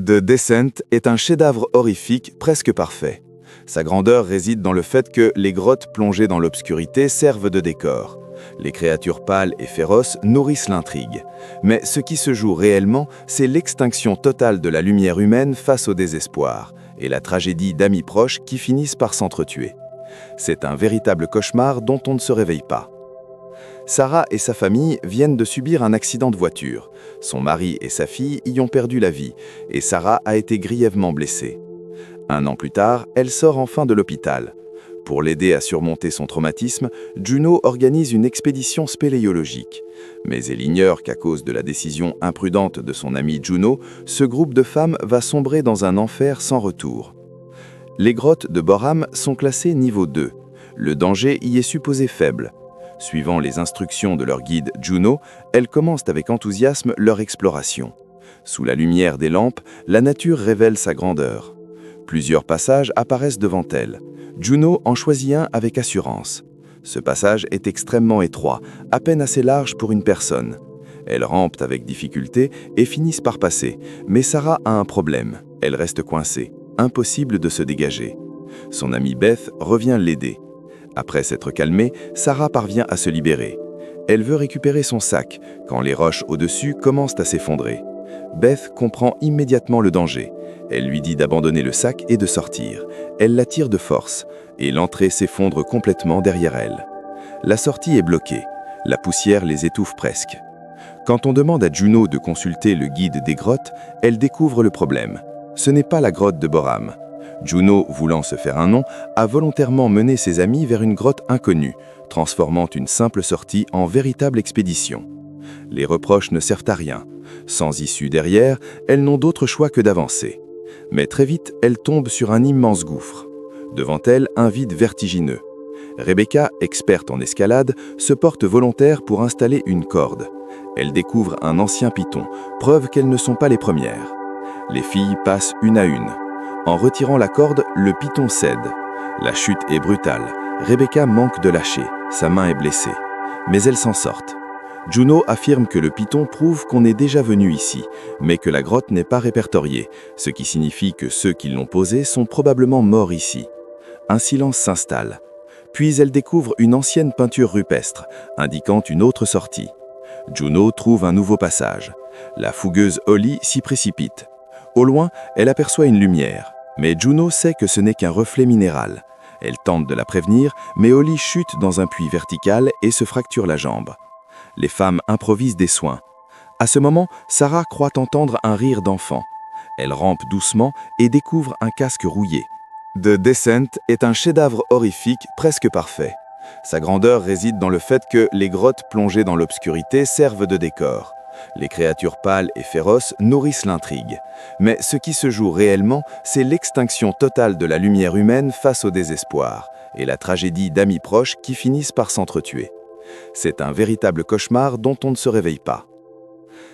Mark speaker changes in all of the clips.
Speaker 1: The Descent est un chef-d'œuvre horrifique presque parfait. Sa grandeur réside dans le fait que les grottes plongées dans l'obscurité servent de décor. Les créatures pâles et féroces nourrissent l'intrigue. Mais ce qui se joue réellement, c'est l'extinction totale de la lumière humaine face au désespoir et la tragédie d'amis proches qui finissent par s'entretuer. C'est un véritable cauchemar dont on ne se réveille pas. Sarah et sa famille viennent de subir un accident de voiture. Son mari et sa fille y ont perdu la vie et Sarah a été grièvement blessée. Un an plus tard, elle sort enfin de l'hôpital. Pour l'aider à surmonter son traumatisme, Juno organise une expédition spéléologique. Mais elle ignore qu'à cause de la décision imprudente de son amie Juno, ce groupe de femmes va sombrer dans un enfer sans retour. Les grottes de Borham sont classées niveau 2. Le danger y est supposé faible. Suivant les instructions de leur guide Juno, elles commencent avec enthousiasme leur exploration. Sous la lumière des lampes, la nature révèle sa grandeur. Plusieurs passages apparaissent devant elle. Juno en choisit un avec assurance. Ce passage est extrêmement étroit, à peine assez large pour une personne. Elles rampent avec difficulté et finissent par passer, mais Sarah a un problème. Elle reste coincée, impossible de se dégager. Son amie Beth revient l'aider. Après s'être calmée, Sarah parvient à se libérer. Elle veut récupérer son sac, quand les roches au-dessus commencent à s'effondrer. Beth comprend immédiatement le danger. Elle lui dit d'abandonner le sac et de sortir. Elle l'attire de force, et l'entrée s'effondre complètement derrière elle. La sortie est bloquée. La poussière les étouffe presque. Quand on demande à Juno de consulter le guide des grottes, elle découvre le problème. Ce n'est pas la grotte de Borham. Juno, voulant se faire un nom, a volontairement mené ses amis vers une grotte inconnue, transformant une simple sortie en véritable expédition. Les reproches ne servent à rien. Sans issue derrière, elles n'ont d'autre choix que d'avancer. Mais très vite, elles tombent sur un immense gouffre. Devant elles, un vide vertigineux. Rebecca, experte en escalade, se porte volontaire pour installer une corde. Elle découvre un ancien python, preuve qu'elles ne sont pas les premières. Les filles passent une à une. En retirant la corde, le python cède. La chute est brutale. Rebecca manque de lâcher. Sa main est blessée. Mais elles s'en sortent. Juno affirme que le python prouve qu'on est déjà venu ici, mais que la grotte n'est pas répertoriée, ce qui signifie que ceux qui l'ont posé sont probablement morts ici. Un silence s'installe. Puis elle découvre une ancienne peinture rupestre, indiquant une autre sortie. Juno trouve un nouveau passage. La fougueuse Holly s'y précipite. Au loin, elle aperçoit une lumière, mais Juno sait que ce n'est qu'un reflet minéral. Elle tente de la prévenir, mais Holly chute dans un puits vertical et se fracture la jambe. Les femmes improvisent des soins. À ce moment, Sarah croit entendre un rire d'enfant. Elle rampe doucement et découvre un casque rouillé. The Descent est un chef-d'œuvre horrifique presque parfait. Sa grandeur réside dans le fait que les grottes plongées dans l'obscurité servent de décor. Les créatures pâles et féroces nourrissent l'intrigue. Mais ce qui se joue réellement, c'est l'extinction totale de la lumière humaine face au désespoir et la tragédie d'amis proches qui finissent par s'entretuer. C'est un véritable cauchemar dont on ne se réveille pas.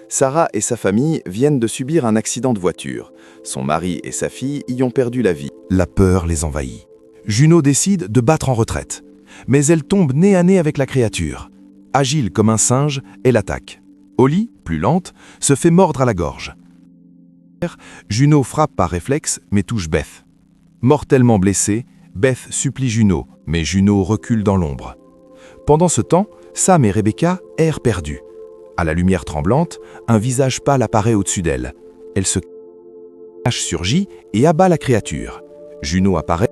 Speaker 1: Sarah et sa famille viennent de subir un accident de voiture. Son mari et sa fille y ont perdu la vie.
Speaker 2: La peur les envahit. Juno décide de battre en retraite. Mais elle tombe nez à nez avec la créature. Agile comme un singe, elle attaque. Holly, plus lente, se fait mordre à la gorge. Juno frappe par réflexe, mais touche Beth. Mortellement blessée, Beth supplie Juno, mais Juno recule dans l'ombre. Pendant ce temps, Sam et Rebecca errent perdus. À la lumière tremblante, un visage pâle apparaît au-dessus d'elle. Elle se cache, surgit et abat la créature. Juno apparaît,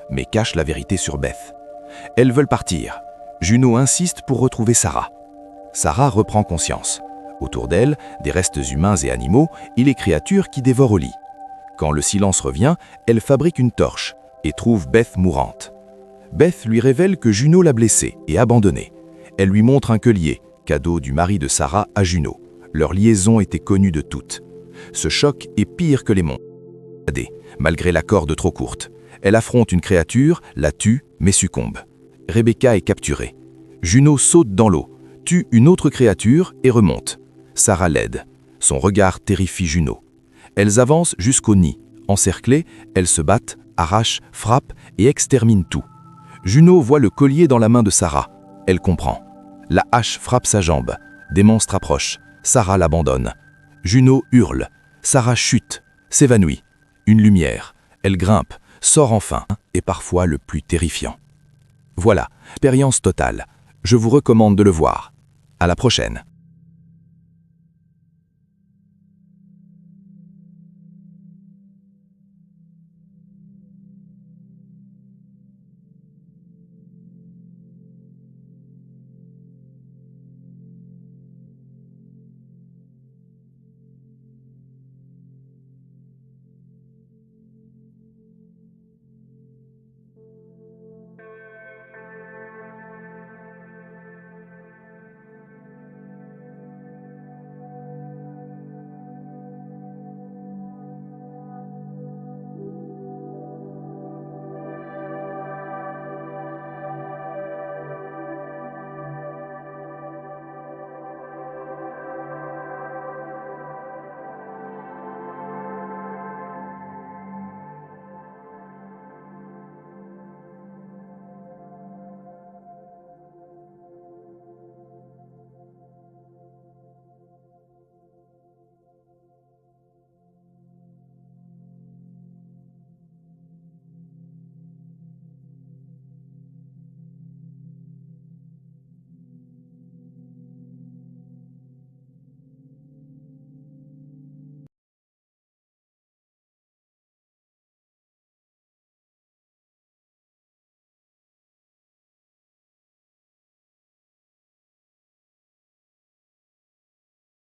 Speaker 2: mais cache la vérité sur Beth. Elles veulent partir. Juno insiste pour retrouver Sarah. Sarah reprend conscience. Autour d'elle, des restes humains et animaux et les créatures qui dévorent Holly. Quand le silence revient, elle fabrique une torche et trouve Beth mourante. Beth lui révèle que Juno l'a blessée et abandonnée. Elle lui montre un collier, cadeau du mari de Sarah à Juno. Leur liaison était connue de toutes. Ce choc est pire que les monts. Malgré la corde trop courte, elle affronte une créature, la tue, mais succombe. Rebecca est capturée. Juno saute dans l'eau, tue une autre créature et remonte. Sarah l'aide. Son regard terrifie Juno. Elles avancent jusqu'au nid. Encerclées, elles se battent, arrachent, frappent et exterminent tout. Juno voit le collier dans la main de Sarah. Elle comprend. La hache frappe sa jambe. Des monstres approchent. Sarah l'abandonne. Juno hurle. Sarah chute, s'évanouit. Une lumière, elle grimpe, sort enfin, et parfois le plus terrifiant. Voilà, expérience totale. Je vous recommande de le voir. À la prochaine.